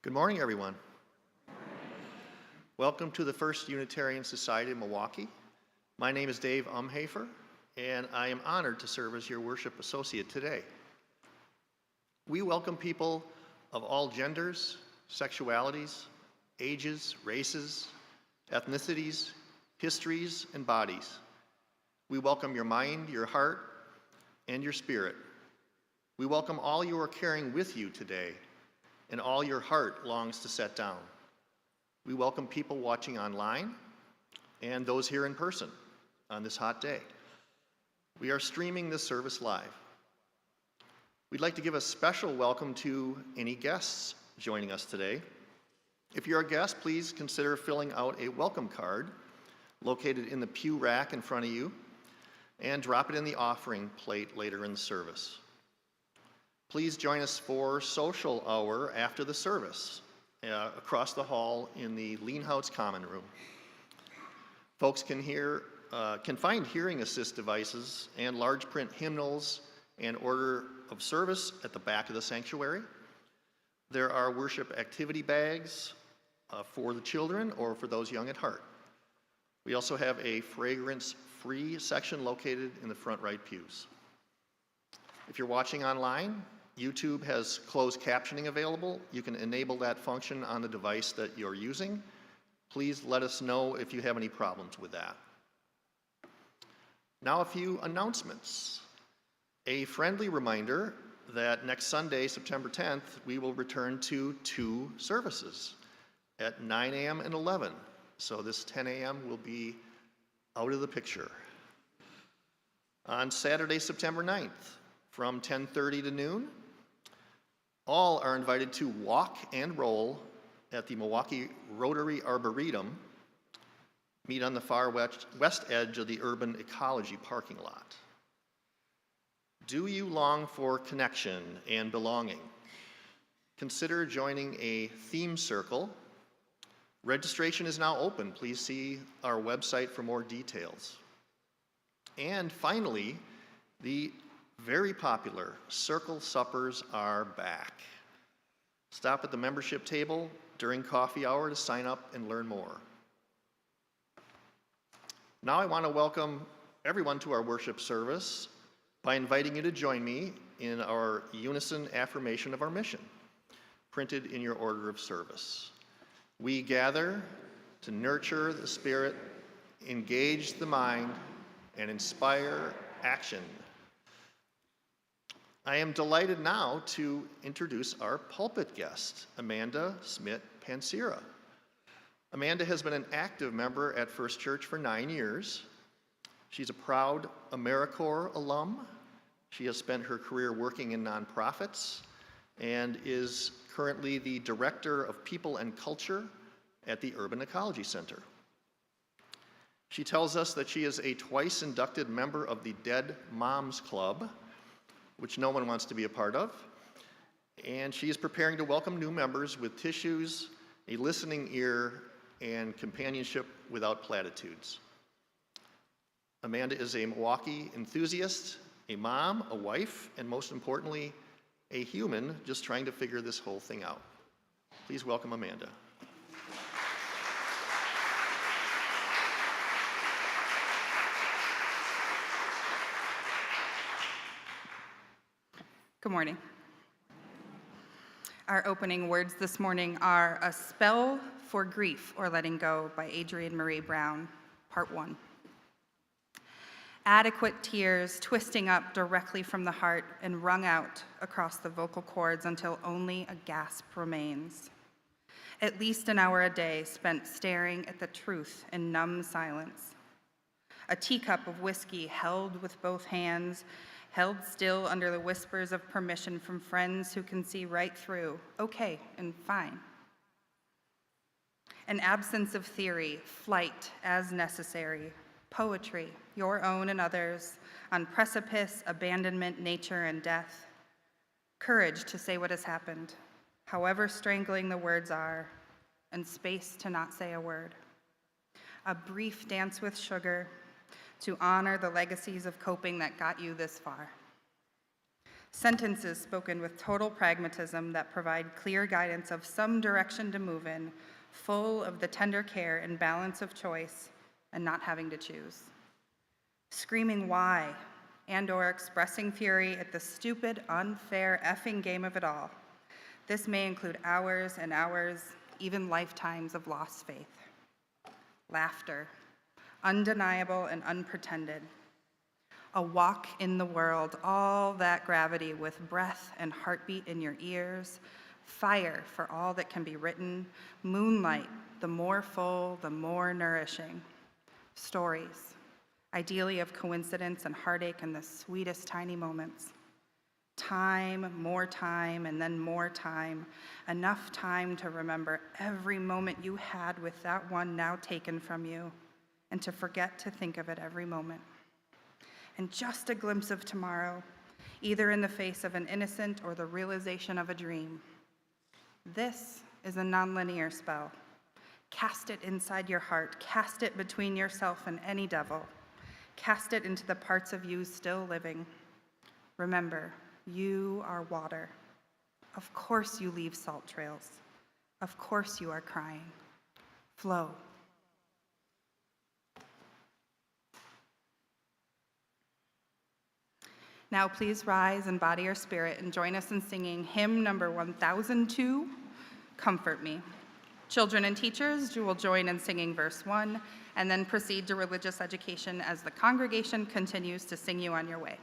Good morning, everyone. Welcome to the First Unitarian Society of Milwaukee. My name is Dave Umhafer, and I am honored to serve as your worship associate today. We welcome people of all genders, sexualities, ages, races, ethnicities, histories, and bodies. We welcome your mind, your heart, and your spirit. We welcome all you are carrying with you today, and all your heart longs to set down. We welcome people watching online and those here in person on this hot day. We are streaming this service live. We'd like to give a special welcome to any guests joining us today. If you're a guest, please consider filling out a welcome card located in the pew rack in front of you and drop it in the offering plate later in the service. Please join us for social hour after the service across the hall in the Leanhouse Common Room. Folks can find hearing assist devices and large print hymnals and order of service at the back of the sanctuary. There are worship activity bags for the children or for those young at heart. We also have a fragrance-free section located in the front right pews. If you're watching online, YouTube has closed captioning available. You can enable that function on the device that you're using. Please let us know if you have any problems with that. Now a few announcements. A friendly reminder that next Sunday, September 10th, we will return to 2 services at 9 a.m. and 11. So this 10 a.m. will be out of the picture. On Saturday, September 9th, from 10:30 to noon, all are invited to walk and roll at the Milwaukee Rotary Arboretum. Meet on the far west edge of the urban ecology parking lot. Do you long for connection and belonging? Consider joining a theme circle. Registration is now open. Please see our website for more details. And finally, the very popular circle suppers are back. Stop at the membership table during coffee hour to sign up and learn more. Now I want to welcome everyone to our worship service by inviting you to join me in our unison affirmation of our mission, printed in your order of service. We gather to nurture the spirit, engage the mind, and inspire action. I am delighted now to introduce our pulpit guest, Amanda Smith-Pansira. Amanda has been an active member at First Church for 9 years. She's a proud AmeriCorps alum. She has spent her career working in nonprofits and is currently the Director of People and Culture at the Urban Ecology Center. She tells us that she is a twice inducted member of the Dead Moms Club, which no one wants to be a part of, and she is preparing to welcome new members with tissues, a listening ear, and companionship without platitudes. Amanda is a Milwaukee enthusiast, a mom, a wife, and most importantly, a human just trying to figure this whole thing out. Please welcome Amanda. Good morning. Our opening words this morning are A Spell for Grief or Letting Go by Adrienne Marie Brown, Part 1. Adequate tears twisting up directly from the heart and wrung out across the vocal cords until only a gasp remains. At least an hour a day spent staring at the truth in numb silence. A teacup of whiskey held with both hands, held still under the whispers of permission from friends who can see right through, okay and fine. An absence of theory, flight as necessary, poetry, your own and others, on precipice, abandonment, nature, and death. Courage to say what has happened, however strangling the words are, and space to not say a word. A brief dance with sugar, to honor the legacies of coping that got you this far. Sentences spoken with total pragmatism that provide clear guidance of some direction to move in, full of the tender care and balance of choice and not having to choose. Screaming why and/or expressing fury at the stupid, unfair effing game of it all. This may include hours and hours, even lifetimes of lost faith. Laughter, undeniable and unpretended. A walk in the world, all that gravity with breath and heartbeat in your ears, fire for all that can be written, moonlight, the more full, the more nourishing. Stories, ideally of coincidence and heartache in the sweetest tiny moments. Time, and then more time, enough time to remember every moment you had with that one now taken from you, and to forget to think of it every moment. And just a glimpse of tomorrow, either in the face of an innocent or the realization of a dream. This is a nonlinear spell. Cast it inside your heart, cast it between yourself and any devil. Cast it into the parts of you still living. Remember, you are water. Of course you leave salt trails. Of course you are crying. Flow. Now please rise in body or spirit and join us in singing hymn number 1002, Comfort Me. Children and teachers, you will join in singing verse 1 and then proceed to religious education as the congregation continues to sing you on your way.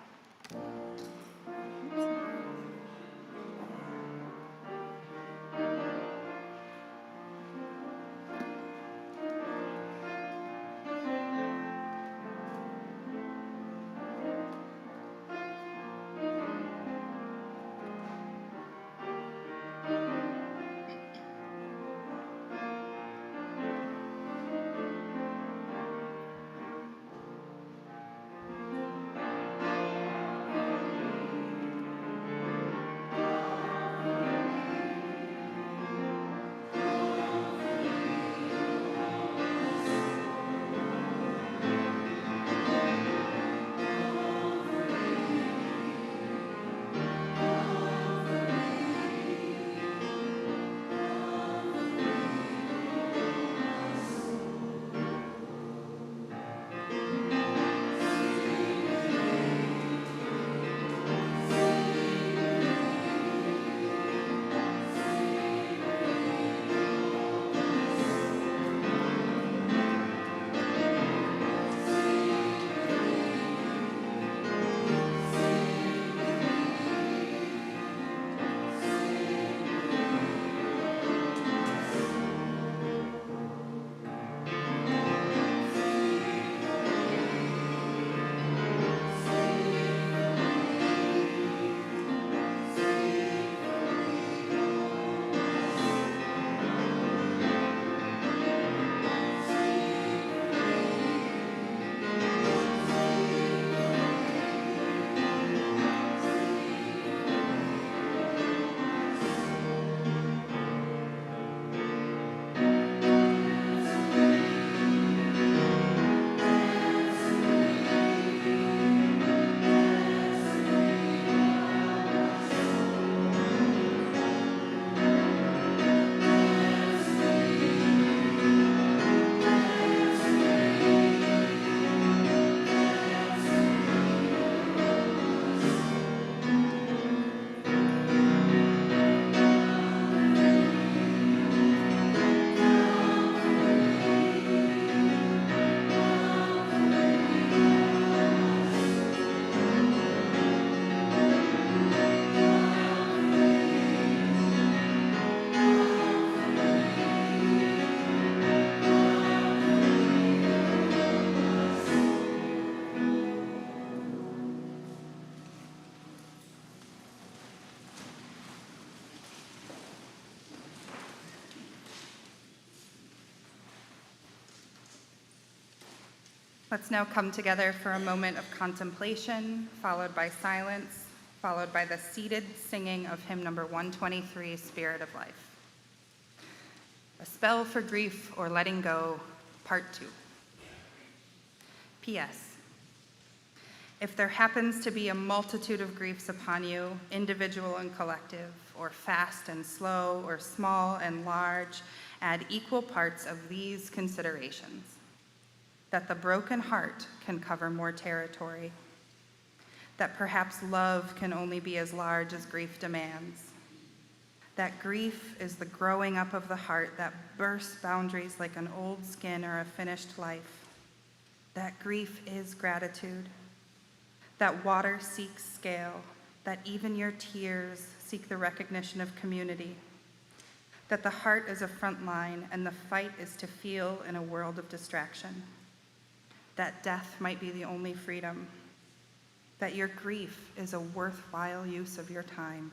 Let's now come together for a moment of contemplation, followed by silence, followed by the seated singing of hymn number 123, Spirit of Life. A Spell for Grief or Letting Go, Part 2. P.S. If there happens to be a multitude of griefs upon you, individual and collective, or fast and slow, or small and large, add equal parts of these considerations, that the broken heart can cover more territory, that perhaps love can only be as large as grief demands, that grief is the growing up of the heart that bursts boundaries like an old skin or a finished life, that grief is gratitude, that water seeks scale, that even your tears seek the recognition of community, that the heart is a front line and the fight is to feel in a world of distraction, that death might be the only freedom, that your grief is a worthwhile use of your time,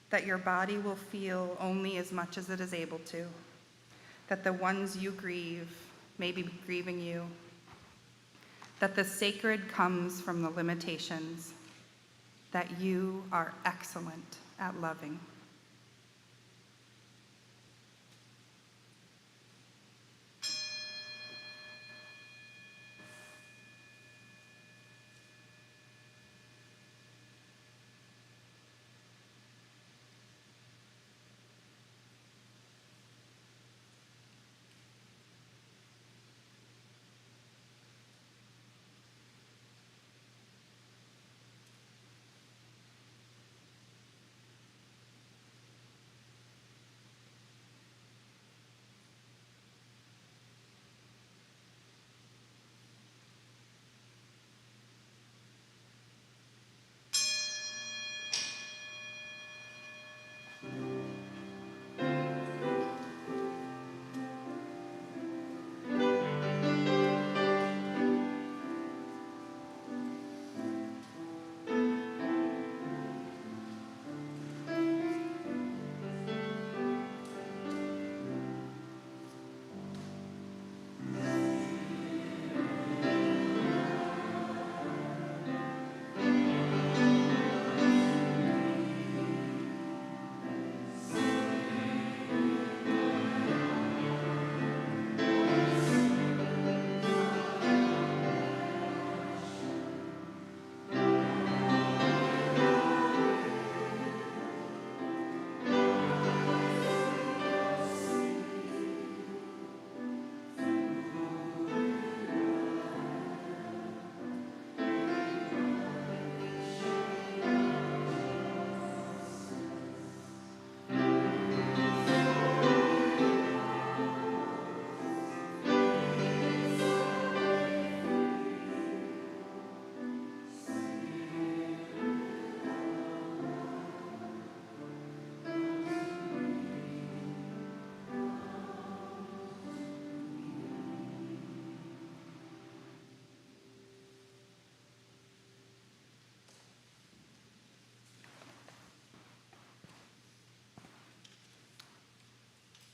that your body will feel only as much as it is able to, that the ones you grieve may be grieving you, that the sacred comes from the limitations, that you are excellent at loving.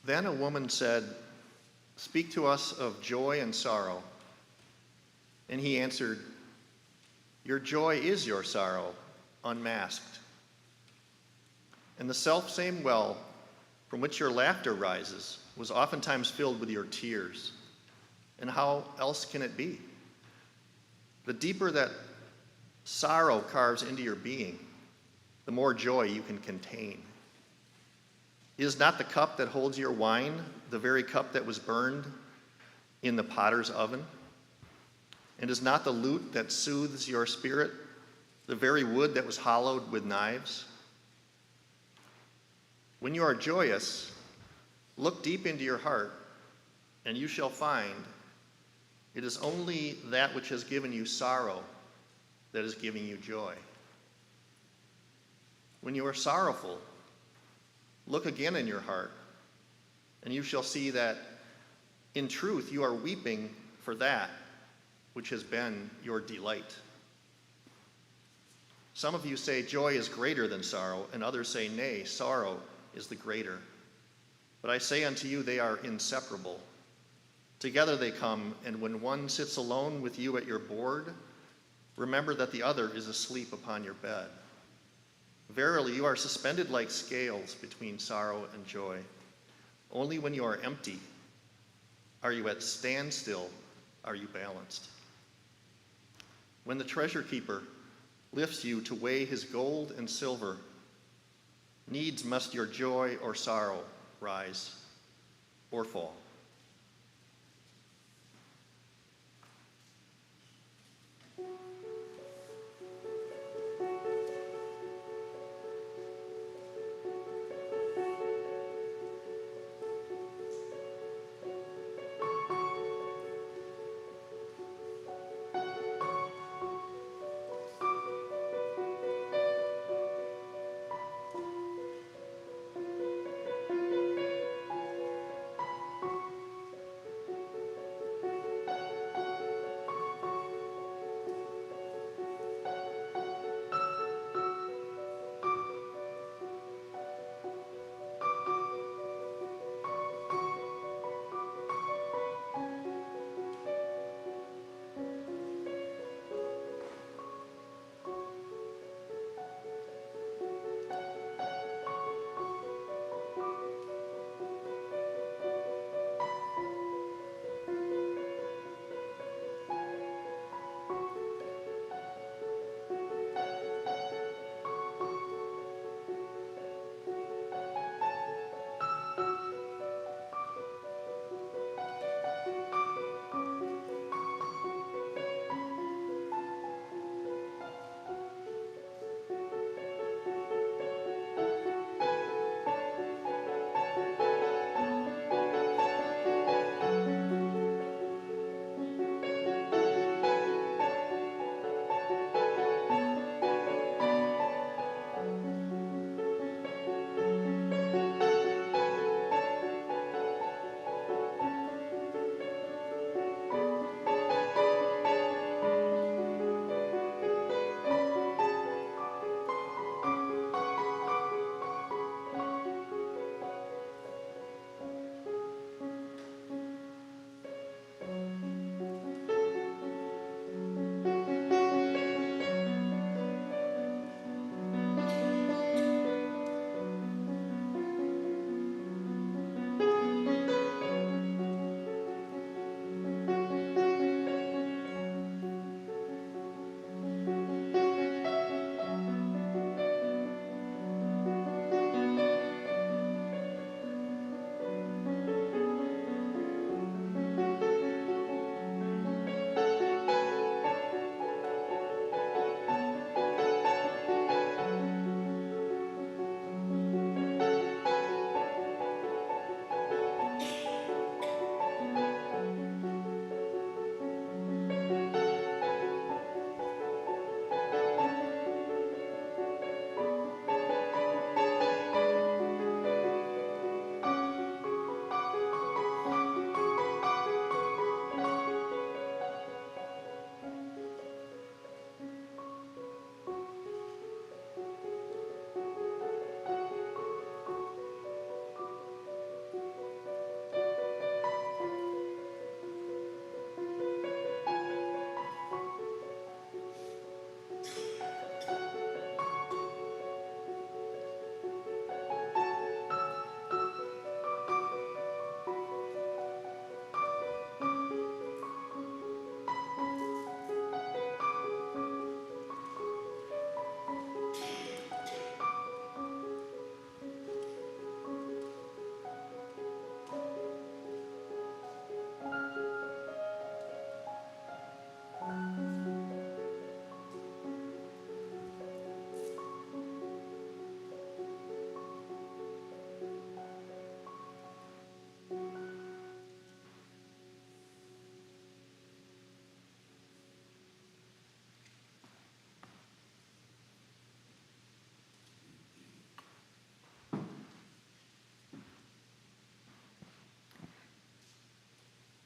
Then a woman said, "Speak to us of joy and sorrow." And he answered, "Your joy is your sorrow, unmasked. And the selfsame well from which your laughter rises was oftentimes filled with your tears. And how else can it be? The deeper that sorrow carves into your being, the more joy you can contain. Is not the cup that holds your wine the very cup that was burned in the potter's oven? And is not the lute that soothes your spirit the very wood that was hollowed with knives? When you are joyous, look deep into your heart, and you shall find it is only that which has given you sorrow that is giving you joy. When you are sorrowful, look again in your heart, and you shall see that in truth you are weeping for that which has been your delight. Some of you say joy is greater than sorrow, and others say, nay, sorrow is the greater. But I say unto you, they are inseparable. Together they come, and when one sits alone with you at your board, remember that the other is asleep upon your bed. Verily, you are suspended like scales between sorrow and joy. Only when you are empty are you at standstill, are you balanced. when the treasure keeper lifts you to weigh his gold and silver, needs must your joy or sorrow rise or fall.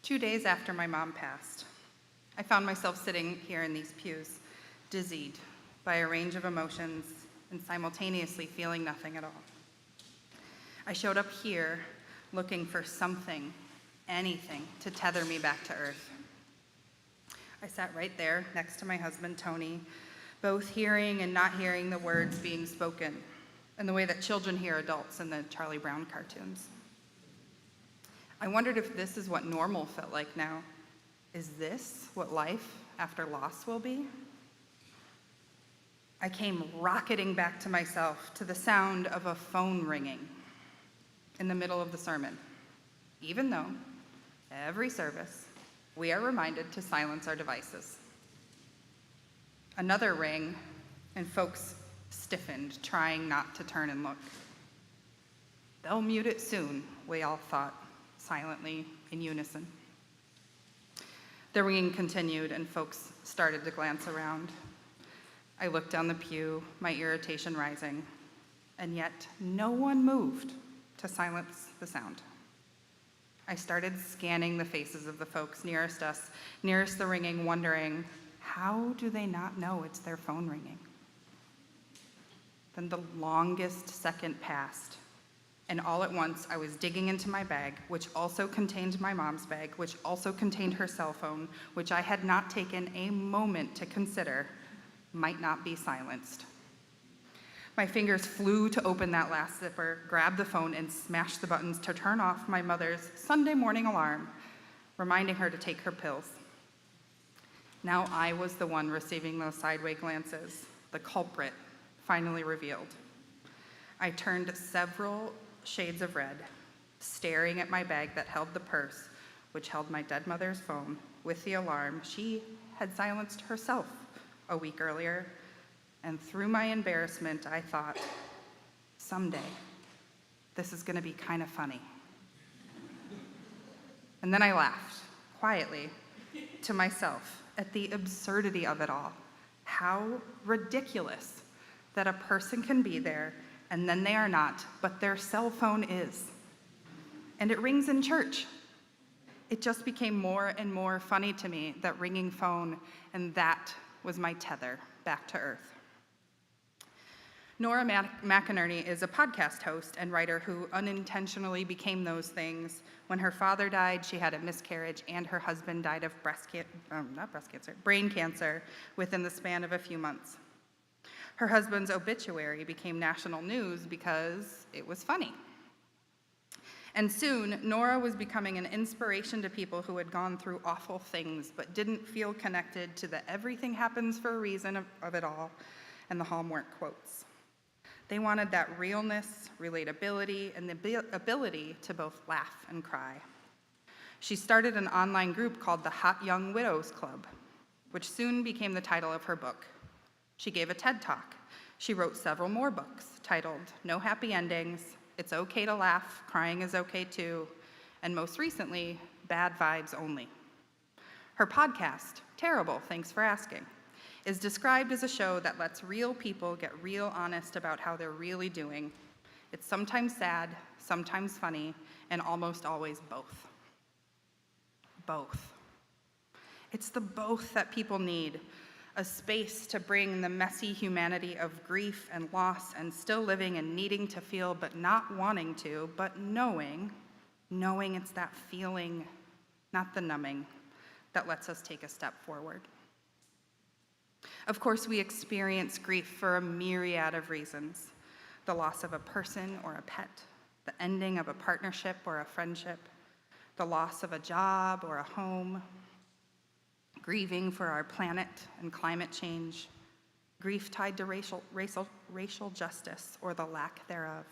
Two days after my mom passed, I found myself sitting here in these pews, dizzied by a range of emotions and simultaneously feeling nothing at all. I showed up here looking for something, anything, to tether me back to earth. I sat right there next to my husband, Tony, both hearing and not hearing the words being spoken, in the way that children hear adults in the Charlie Brown cartoons. I wondered if this is what normal felt like now. Is this what life after loss will be? I came rocketing back to myself to the sound of a phone ringing in the middle of the sermon, even though every service we are reminded to silence our devices. Another ring, and folks stiffened, trying not to turn and look. They'll mute it soon, we all thought, silently, in unison. The ringing continued, and folks started to glance around. I looked down the pew, my irritation rising, and yet no one moved to silence the sound. I started scanning the faces of the folks nearest us, nearest the ringing, wondering, how do they not know it's their phone ringing? Then the longest second passed, and all at once I was digging into my bag, which also contained my mom's bag, which also contained her cell phone, which I had not taken a moment to consider might not be silenced. My fingers flew to open that last zipper, grab the phone, and smash the buttons to turn off my mother's Sunday morning alarm, reminding her to take her pills. Now I was the one receiving those sideway glances, the culprit finally revealed. I turned several shades of red, staring at my bag that held the purse, which held my dead mother's phone, with the alarm she had silenced herself a week earlier, and through my embarrassment, I thought, someday, this is gonna be kind of funny. And then I laughed, quietly, to myself at the absurdity of it all. How ridiculous that a person can be there and then they are not, but their cell phone is. And it rings in church. It just became more and more funny to me, that ringing phone, and that was my tether back to earth. Nora McInerney is a podcast host and writer who unintentionally became those things. When her father died, she had a miscarriage, and her husband died of brain cancer within the span of a few months. Her husband's obituary became national news because it was funny. And soon, Nora was becoming an inspiration to people who had gone through awful things but didn't feel connected to the everything happens for a reason of it all and the Hallmark quotes. They wanted that realness, relatability, and the ability to both laugh and cry. She started an online group called the Hot Young Widows Club, which soon became the title of her book. She gave a TED Talk. She wrote several more books titled No Happy Endings, It's Okay to Laugh, Crying is Okay Too, and most recently, Bad Vibes Only. Her podcast, Terrible, Thanks for Asking, is described as a show that lets real people get real honest about how they're really doing. It's sometimes sad, sometimes funny, and almost always both. Both. It's the both that people need, a space to bring the messy humanity of grief and loss and still living and needing to feel but not wanting to, but knowing it's that feeling, not the numbing, that lets us take a step forward. Of course, we experience grief for a myriad of reasons: the loss of a person or a pet, the ending of a partnership or a friendship, the loss of a job or a home, grieving for our planet and climate change, grief tied to racial justice or the lack thereof,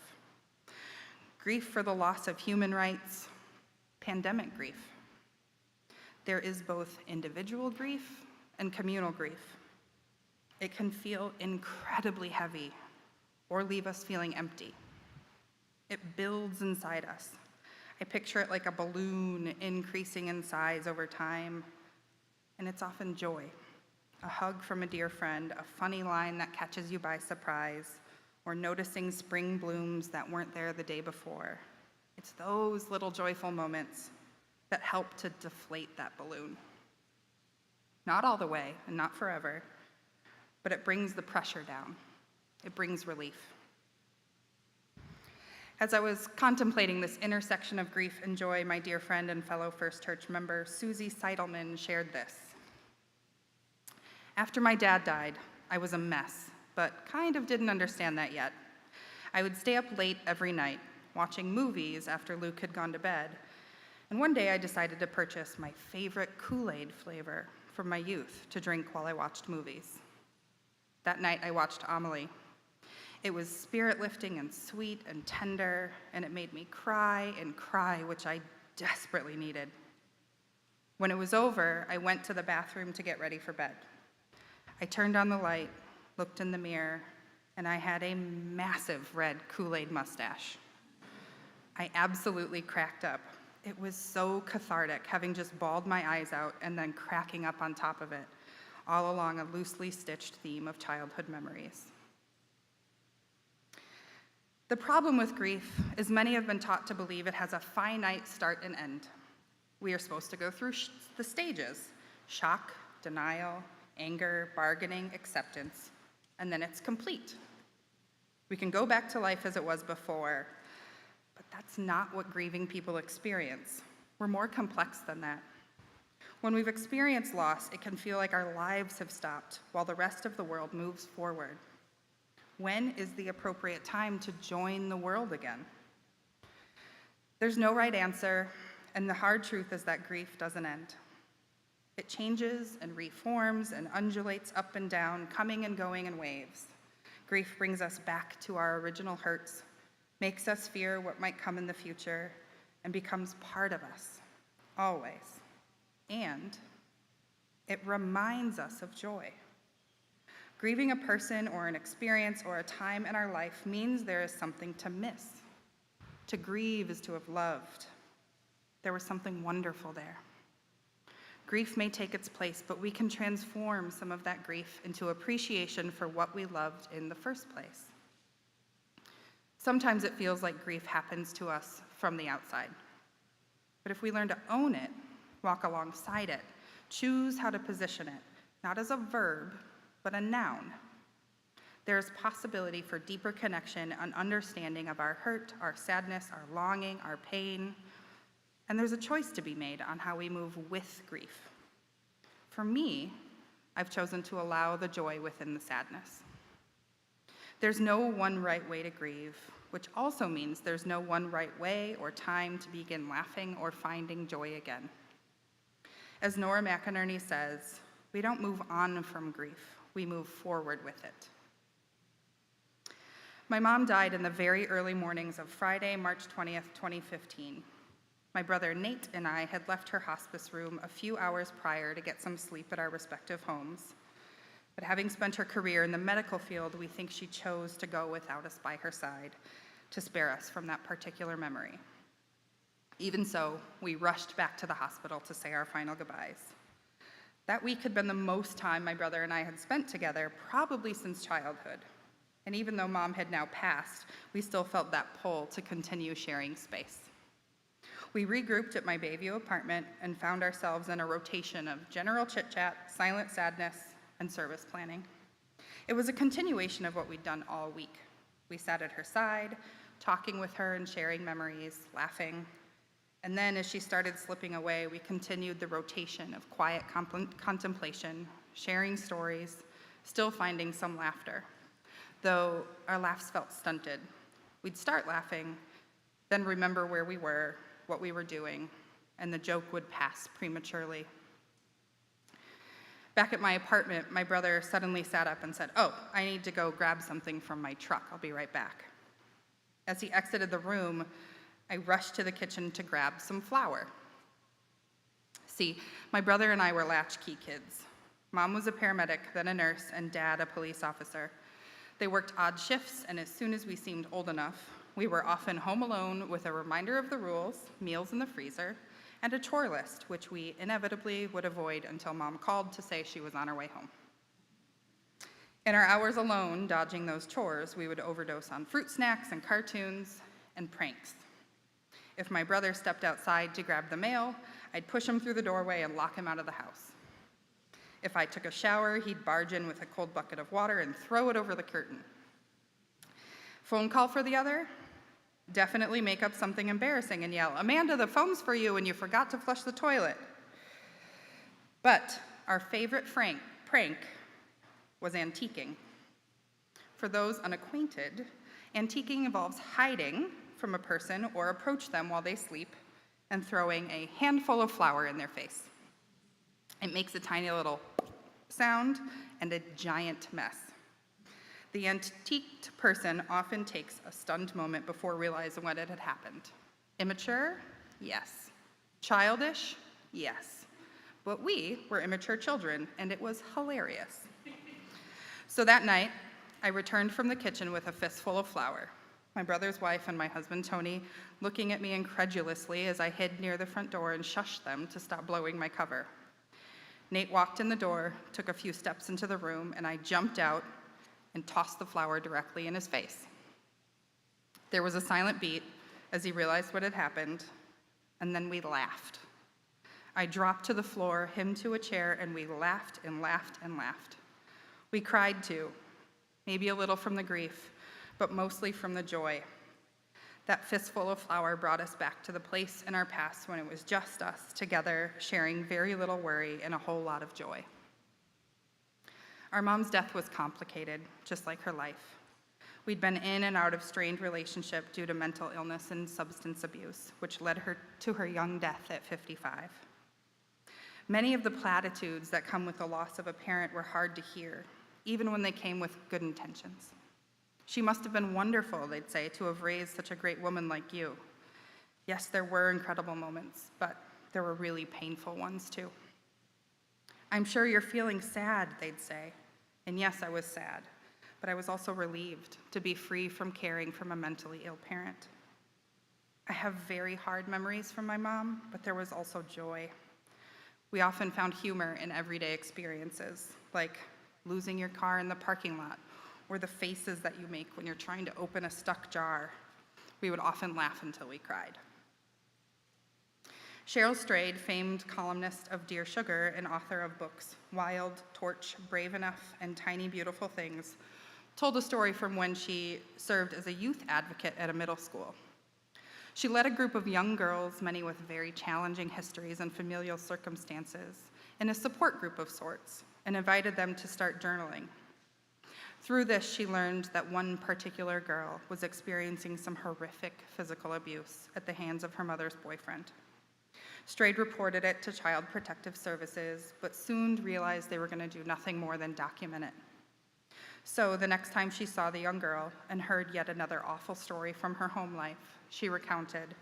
grief for the loss of human rights, pandemic grief. There is both individual grief and communal grief. It can feel incredibly heavy or leave us feeling empty. It builds inside us. I picture it like a balloon increasing in size over time, and it's often joy. A hug from a dear friend, a funny line that catches you by surprise, or noticing spring blooms that weren't there the day before. It's those little joyful moments that help to deflate that balloon. Not all the way, and not forever, but it brings the pressure down. It brings relief. As I was contemplating this intersection of grief and joy, my dear friend and fellow First Church member, Susie Seidelman, shared this. After my dad died, I was a mess, but kind of didn't understand that yet. I would stay up late every night, watching movies after Luke had gone to bed, and one day I decided to purchase my favorite Kool-Aid flavor from my youth to drink while I watched movies. That night I watched Amelie. It was spirit-lifting and sweet and tender, and it made me cry and cry, which I desperately needed. When it was over, I went to the bathroom to get ready for bed. I turned on the light, looked in the mirror, and I had a massive red Kool-Aid mustache. I absolutely cracked up. It was so cathartic, having just bawled my eyes out and then cracking up on top of it, all along a loosely stitched theme of childhood memories. The problem with grief is many have been taught to believe it has a finite start and end. We are supposed to go through the stages: shock, denial, anger, bargaining, acceptance, and then it's complete. We can go back to life as it was before, but that's not what grieving people experience. We're more complex than that. When we've experienced loss, it can feel like our lives have stopped while the rest of the world moves forward. When is the appropriate time to join the world again? There's no right answer, and the hard truth is that grief doesn't end. It changes and reforms and undulates up and down, coming and going in waves. Grief brings us back to our original hurts, makes us fear what might come in the future, and becomes part of us, always. And it reminds us of joy. Grieving a person or an experience or a time in our life means there is something to miss. To grieve is to have loved. There was something wonderful there. Grief may take its place, but we can transform some of that grief into appreciation for what we loved in the first place. Sometimes it feels like grief happens to us from the outside. But if we learn to own it, walk alongside it, choose how to position it, not as a verb, but a noun, there is possibility for deeper connection and understanding of our hurt, our sadness, our longing, our pain, and there's a choice to be made on how we move with grief. For me, I've chosen to allow the joy within the sadness. There's no one right way to grieve, which also means there's no one right way or time to begin laughing or finding joy again. As Nora McInerney says, we don't move on from grief, we move forward with it. My mom died in the very early mornings of Friday, March 20th, 2015. My brother Nate and I had left her hospice room a few hours prior to get some sleep at our respective homes. But having spent her career in the medical field, we think she chose to go without us by her side to spare us from that particular memory. Even so, we rushed back to the hospital to say our final goodbyes. That week had been the most time my brother and I had spent together, probably since childhood. And even though Mom had now passed, we still felt that pull to continue sharing space. We regrouped at my Bayview apartment and found ourselves in a rotation of general chit-chat, silent sadness, and service planning. It was a continuation of what we'd done all week. We sat at her side, talking with her and sharing memories, laughing. And then as she started slipping away, we continued the rotation of quiet contemplation, sharing stories, still finding some laughter. Though our laughs felt stunted. We'd start laughing, then remember where we were, what we were doing, and the joke would pass prematurely. Back at my apartment, my brother suddenly sat up and said, "Oh, I need to go grab something from my truck. I'll be right back." As he exited the room, I rushed to the kitchen to grab some flour. See, my brother and I were latchkey kids. Mom was a paramedic, then a nurse, and Dad a police officer. They worked odd shifts, and as soon as we seemed old enough, we were often home alone with a reminder of the rules, meals in the freezer, and a chore list, which we inevitably would avoid until Mom called to say she was on her way home. In our hours alone, dodging those chores, we would overdose on fruit snacks and cartoons and pranks. If my brother stepped outside to grab the mail, I'd push him through the doorway and lock him out of the house. If I took a shower, he'd barge in with a cold bucket of water and throw it over the curtain. Phone call for the other? Definitely make up something embarrassing and yell, "Amanda, the phone's for you and you forgot to flush the toilet." But our favorite prank was antiquing. For those unacquainted, antiquing involves hiding from a person or approach them while they sleep and throwing a handful of flour in their face. It makes a tiny little sound and a giant mess. The antiqued person often takes a stunned moment before realizing what had happened. Immature? Yes. Childish? Yes. But we were immature children, and it was hilarious. So that night, I returned from the kitchen with a fistful of flour. My brother's wife and my husband, Tony, looking at me incredulously as I hid near the front door and shushed them to stop blowing my cover. Nate walked in the door, took a few steps into the room, and I jumped out and tossed the flour directly in his face. There was a silent beat as he realized what had happened, and then we laughed. I dropped to the floor, him to a chair, and we laughed and laughed and laughed. We cried too, maybe a little from the grief, but mostly from the joy. That fistful of flour brought us back to the place in our past when it was just us together, sharing very little worry and a whole lot of joy. Our mom's death was complicated, just like her life. We'd been in and out of strained relationship due to mental illness and substance abuse, which led her to her young death at 55. Many of the platitudes that come with the loss of a parent were hard to hear, even when they came with good intentions. She must have been wonderful, they'd say, to have raised such a great woman like you. Yes, there were incredible moments, but there were really painful ones too. I'm sure you're feeling sad, they'd say. And yes, I was sad, but I was also relieved to be free from caring for a mentally ill parent. I have very hard memories from my mom, but there was also joy. We often found humor in everyday experiences, like losing your car in the parking lot, or the faces that you make when you're trying to open a stuck jar. We would often laugh until we cried. Cheryl Strayed, famed columnist of Dear Sugar and author of books Wild, Torch, Brave Enough, and Tiny Beautiful Things, told a story from when she served as a youth advocate at a middle school. She led a group of young girls, many with very challenging histories and familial circumstances, in a support group of sorts, and invited them to start journaling. Through this, she learned that one particular girl was experiencing some horrific physical abuse at the hands of her mother's boyfriend. Strayed reported it to Child Protective Services, but soon realized they were going to do nothing more than document it. So the next time she saw the young girl and heard yet another awful story from her home life, she recounted,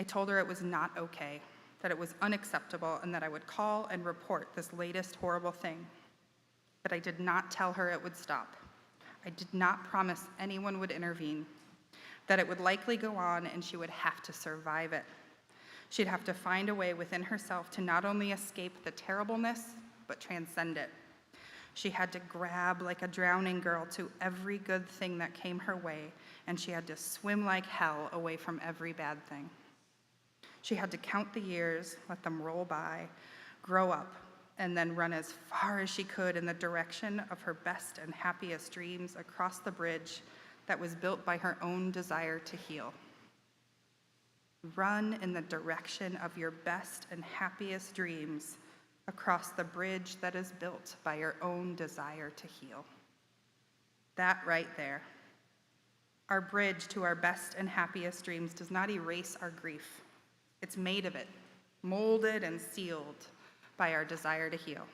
"I told her it was not okay, that it was unacceptable, and that I would call and report this latest horrible thing. But I did not tell her it would stop. I did not promise anyone would intervene, that it would likely go on and she would have to survive it. She'd have to find a way within herself to not only escape the terribleness, but transcend it. She had to grab like a drowning girl to every good thing that came her way, and she had to swim like hell away from every bad thing. She had to count the years, let them roll by, grow up, and then run as far as she could in the direction of her best and happiest dreams across the bridge that was built by her own desire to heal. Run in the direction of your best and happiest dreams across the bridge that is built by your own desire to heal." That right there. Our bridge to our best and happiest dreams does not erase our grief. It's made of it, molded and sealed by our desire to heal.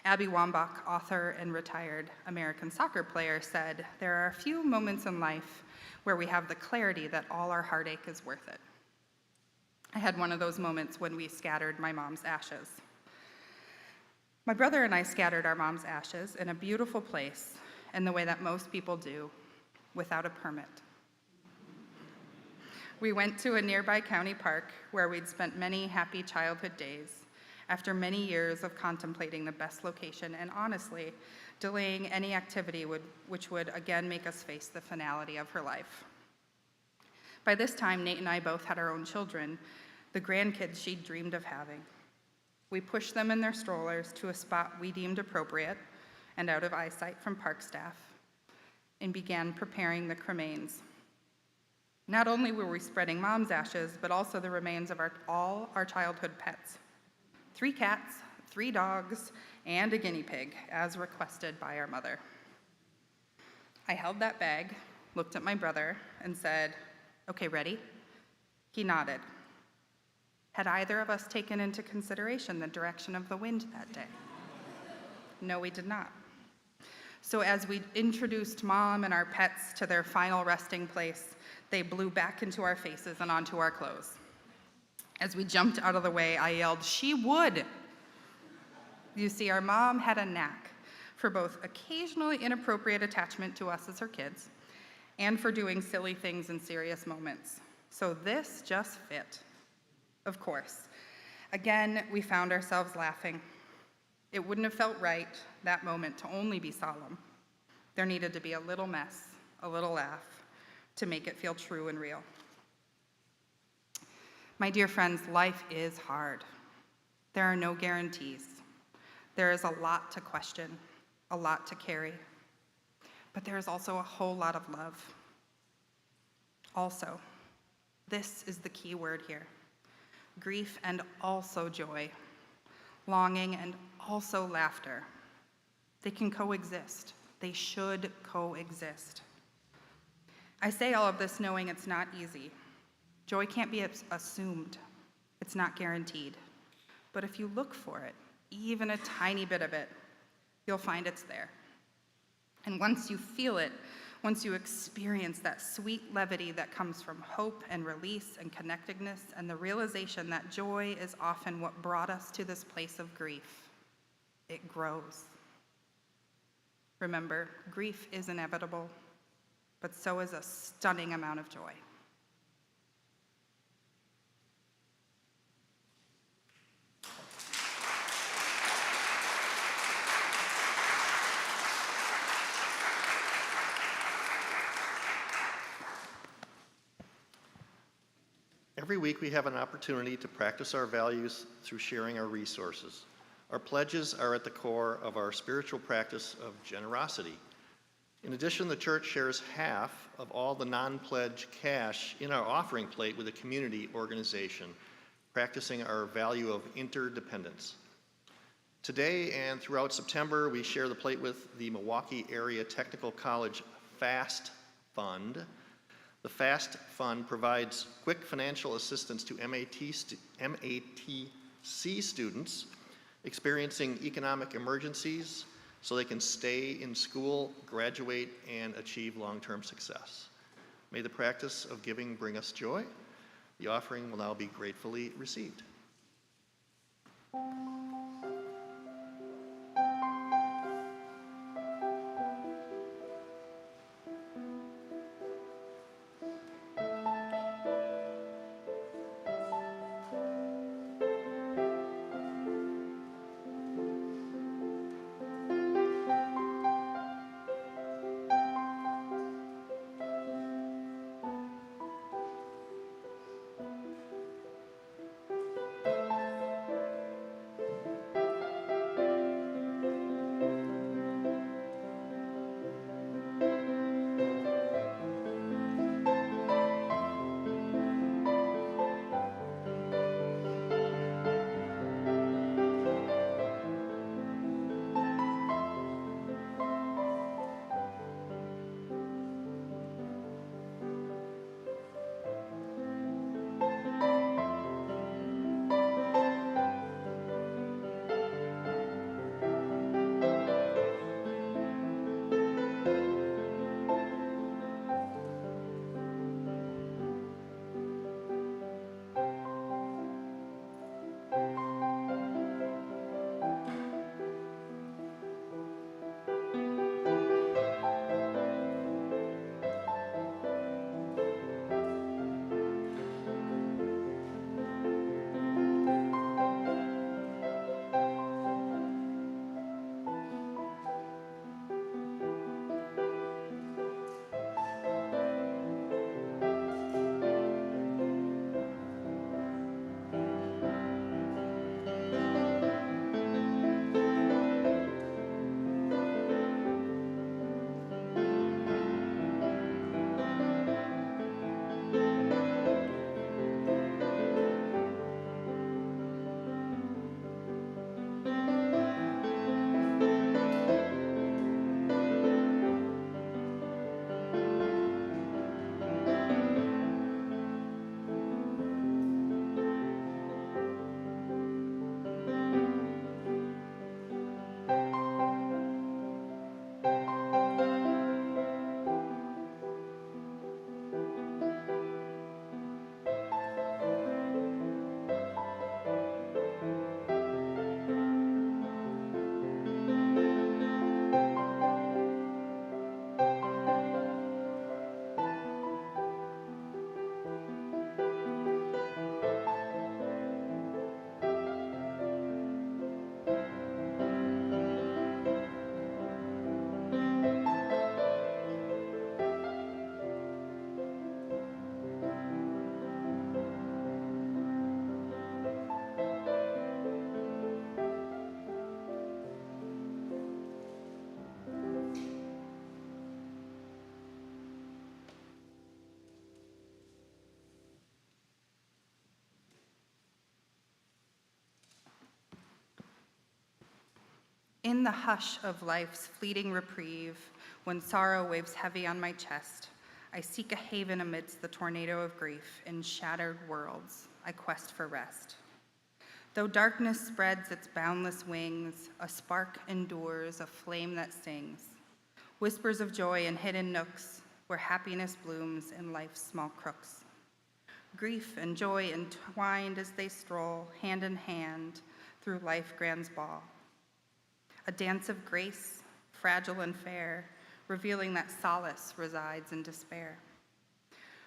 Abby Wambach, author and retired American soccer player, said, "There are a few moments in life where we have the clarity that all our heartache is worth it." I had one of those moments when we scattered my mom's ashes. My brother and I scattered our mom's ashes in a beautiful place in the way that most people do, without a permit. We went to a nearby county park where we'd spent many happy childhood days after many years of contemplating the best location and honestly delaying any activity which would again make us face the finality of her life. By this time, Nate and I both had our own children, the grandkids she'd dreamed of having. We pushed them in their strollers to a spot we deemed appropriate and out of eyesight from park staff and began preparing the cremains. Not only were we spreading mom's ashes, but also the remains of all our childhood pets. 3 cats, 3 dogs, and a guinea pig, as requested by our mother. I held that bag, looked at my brother, and said, "Okay, ready?" He nodded. Had either of us taken into consideration the direction of the wind that day? No, we did not. So as we introduced Mom and our pets to their final resting place, they blew back into our faces and onto our clothes. As we jumped out of the way, I yelled, "She would!" You see, our mom had a knack for both occasionally inappropriate attachment to us as her kids and for doing silly things in serious moments. So this just fit. Of course. Again, we found ourselves laughing. It wouldn't have felt right, that moment, to only be solemn. There needed to be a little mess, a little laugh, to make it feel true and real. My dear friends, life is hard. There are no guarantees. There is a lot to question, a lot to carry. But there is also a whole lot of love. Also, this is the key word here: grief and also joy, longing and also laughter. They can coexist. They should coexist. I say all of this knowing it's not easy. Joy can't be assumed. It's not guaranteed. But if you look for it, even a tiny bit of it, you'll find it's there. And once you feel it, once you experience that sweet levity that comes from hope and release and connectedness and the realization that joy is often what brought us to this place of grief, it grows. Remember, grief is inevitable, but so is a stunning amount of joy. Every week we have an opportunity to practice our values through sharing our resources. Our pledges are at the core of our spiritual practice of generosity. In addition, the church shares half of all the non-pledge cash in our offering plate with a community organization, practicing our value of interdependence. Today and throughout September, we share the plate with the Milwaukee Area Technical College FAST Fund. The FAST Fund provides quick financial assistance to MATC students experiencing economic emergencies so they can stay in school, graduate, and achieve long-term success. May the practice of giving bring us joy. The offering will now be gratefully received. In the hush of life's fleeting reprieve, when sorrow waves heavy on my chest, I seek a haven amidst the tornado of grief. In shattered worlds, I quest for rest. Though darkness spreads its boundless wings, a spark endures, a flame that sings. Whispers of joy in hidden nooks, where happiness blooms in life's small crooks. Grief and joy entwined as they stroll, hand in hand, through life grand's ball. A dance of grace, fragile and fair, revealing that solace resides in despair.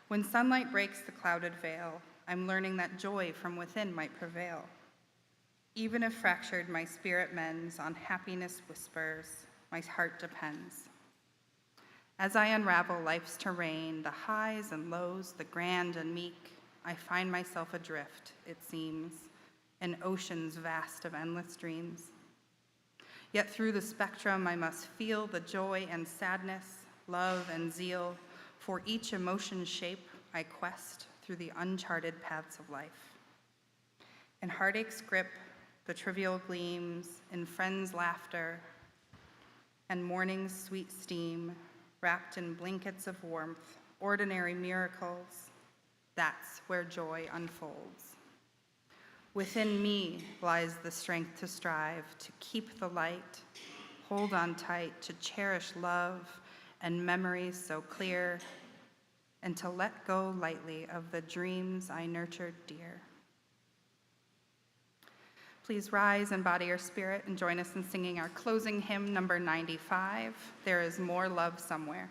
When sunlight breaks the clouded veil, I'm learning that joy from within might prevail. Even if fractured my spirit mends, on happiness whispers, my heart depends. As I unravel life's terrain, the highs and lows, the grand and meek, I find myself adrift, it seems, in oceans vast of endless dreams. Yet through the spectrum I must feel the joy and sadness, love and zeal. For each emotion's shape I quest through the uncharted paths of life. In heartache's grip, the trivial gleams, in friends' laughter, and morning's sweet steam, wrapped in blankets of warmth, ordinary miracles, that's where joy unfolds. Within me lies the strength to strive, to keep the light, hold on tight, to cherish love and memories so clear, and to let go lightly of the dreams I nurtured dear. Please rise in body or spirit and join us in singing our closing hymn, number 95, There Is More Love Somewhere.